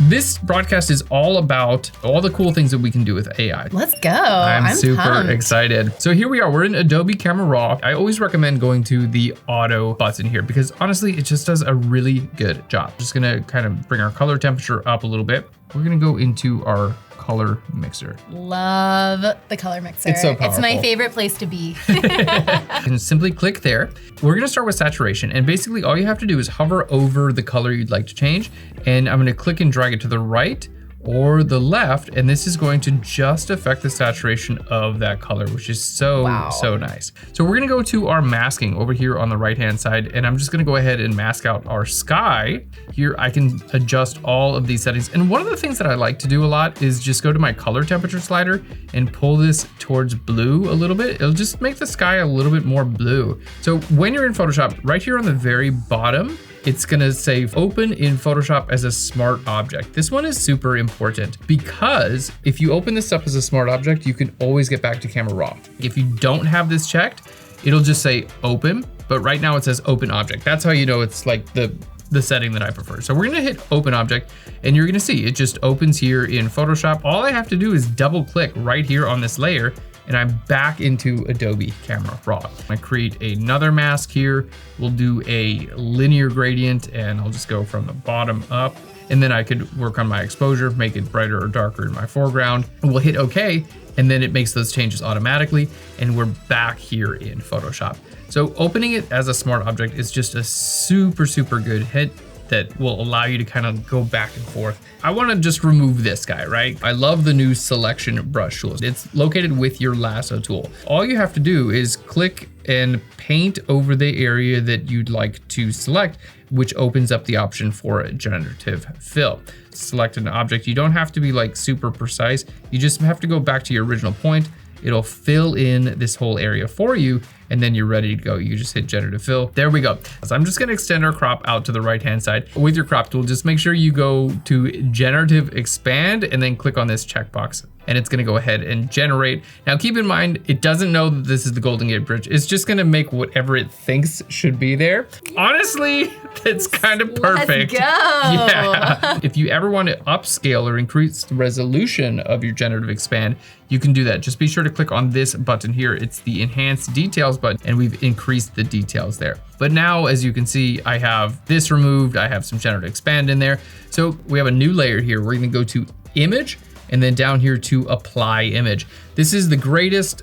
This broadcast is all about all the cool things that we can do with AI. Let's go. I'm super pumped. excited. So here we are, we're in Adobe Camera Raw. I always recommend going to the auto button here because honestly, it just does a really good job. Just gonna kind of bring our color temperature up a little bit. We're gonna go into our color mixer. Love the color mixer. It's so powerful. It's my favorite place to be. You can simply click there. We're gonna start with saturation, and basically all you have to do is hover over the color you'd like to change, and I'm gonna click and drag it to the right or the left, and this is going to just affect the saturation of that color, which is so nice. So we're gonna go to our masking over here on the right-hand side, and I'm just gonna go ahead and mask out our sky. Here I can adjust all of these settings. And one of the things that I like to do a lot is just go to my color temperature slider and pull this towards blue a little bit. It'll just make the sky a little bit more blue. So when you're in Photoshop, right here on the very bottom, it's gonna say open in Photoshop as a smart object. This one is super important because if you open this up as a smart object, you can always get back to Camera Raw. If you don't have this checked, it'll just say open, but right now it says open object. That's how you know it's like the setting that I prefer. So we're gonna hit open object and you're gonna see it just opens here in Photoshop. All I have to do is double click right here on this layer and I'm back into Adobe Camera Raw. I create another mask here. We'll do a linear gradient and I'll just go from the bottom up. And then I could work on my exposure, make it brighter or darker in my foreground. And we'll hit OK, and then it makes those changes automatically. And we're back here in Photoshop. So opening it as a smart object is just a super good hit that will allow you to kind of go back and forth. I want to just remove this guy, right? I love the new selection brush tool. It's located with your lasso tool. All you have to do is click and paint over the area that you'd like to select, which opens up the option for a generative fill. Select an object. You don't have to be like super precise. You just have to go back to your original point. It'll fill in this whole area for you, and then you're ready to go. You just hit generative fill. There we go. So I'm just gonna extend our crop out to the right-hand side. With your crop tool, just make sure you go to generative expand and then click on this checkbox, and it's gonna go ahead and generate. Now keep in mind, it doesn't know that this is the Golden Gate Bridge. It's just gonna make whatever it thinks should be there. Honestly, that's kind of perfect. Let's go. Yeah. If you ever want to upscale or increase the resolution of your generative expand, you can do that. Just be sure to click on this button here. It's the enhance details button, and we've increased the details there. But now, as you can see, I have this removed. I have some generative expand in there. So we have a new layer here. We're gonna go to image and then down here to apply image. This is the greatest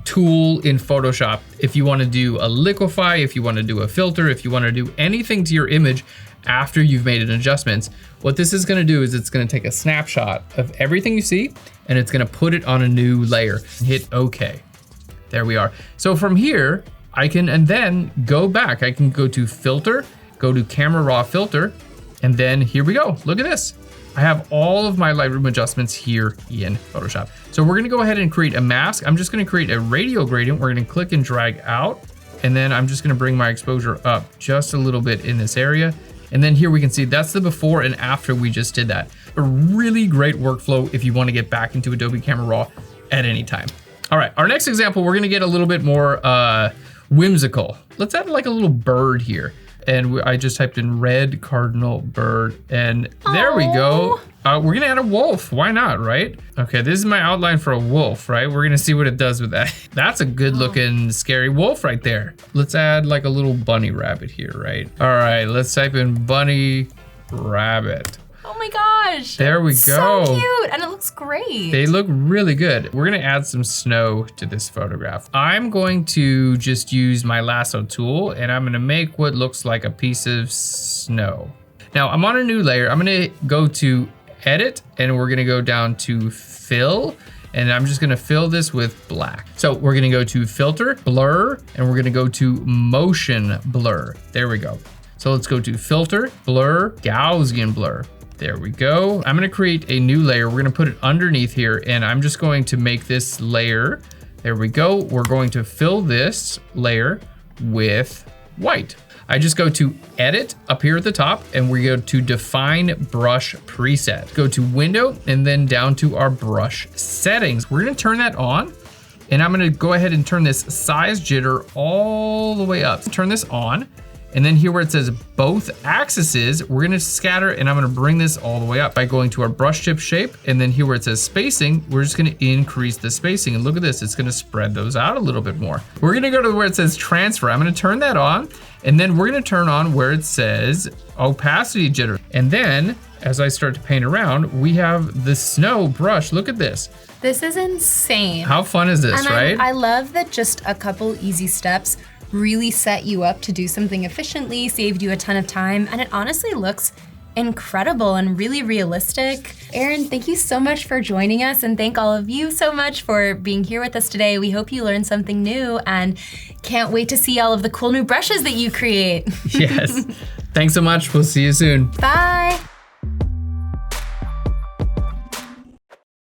tool in Photoshop. If you wanna do a liquefy, if you wanna do a filter, if you wanna do anything to your image after you've made an adjustments, what this is gonna do is it's gonna take a snapshot of everything you see and it's gonna put it on a new layer. Hit OK. There we are. So from here, I can and then go back. I can go to filter, go to Camera Raw filter, and then here we go. Look at this. I have all of my Lightroom adjustments here in Photoshop. So we're gonna go ahead and create a mask. I'm just gonna create a radial gradient. We're gonna click and drag out, and then I'm just gonna bring my exposure up just a little bit in this area. And then here we can see that's the before and after we just did that. A really great workflow if you wanna get back into Adobe Camera Raw at any time. All right, our next example, we're gonna get a little bit more whimsical. Let's add like a little bird here. And I just typed in red cardinal bird, and there we go. We're gonna add a wolf, why not, right? Okay, this is my outline for a wolf, right? We're gonna see what it does with that. That's a good looking, scary wolf right there. Let's add like a little bunny rabbit here, right? All right, let's type in bunny rabbit. Oh my gosh. There we go. So cute, and it looks great. They look really good. We're gonna add some snow to this photograph. I'm going to just use my lasso tool and I'm gonna make what looks like a piece of snow. Now I'm on a new layer. I'm gonna go to edit and we're gonna go down to fill, and I'm just gonna fill this with black. So we're gonna go to filter, blur, and we're gonna go to motion blur. There we go. So let's go to filter, blur, Gaussian blur. There we go. I'm gonna create a new layer. We're gonna put it underneath here, and I'm just going to make this layer. There we go. We're going to fill this layer with white. I just go to edit up here at the top, and we go to define brush preset. Go to window and then down to our brush settings. We're gonna turn that on, and I'm gonna go ahead and turn this size jitter all the way up. Turn this on. And then here where it says both axes, we're gonna scatter, and I'm gonna bring this all the way up by going to our brush tip shape. And then here where it says spacing, we're just gonna increase the spacing. And look at this, it's gonna spread those out a little bit more. We're gonna go to where it says transfer. I'm gonna turn that on. And then we're gonna turn on where it says opacity jitter. And then as I start to paint around, we have the snow brush. Look at this. This is insane. How fun is this, and right? I love that just a couple easy steps really set you up to do something efficiently, saved you a ton of time, and it honestly looks incredible and really realistic. Aaron, thank you so much for joining us, and thank all of you so much for being here with us today. We hope you learned something new and can't wait to see all of the cool new brushes that you create. Yes. Thanks so much. We'll see you soon. Bye.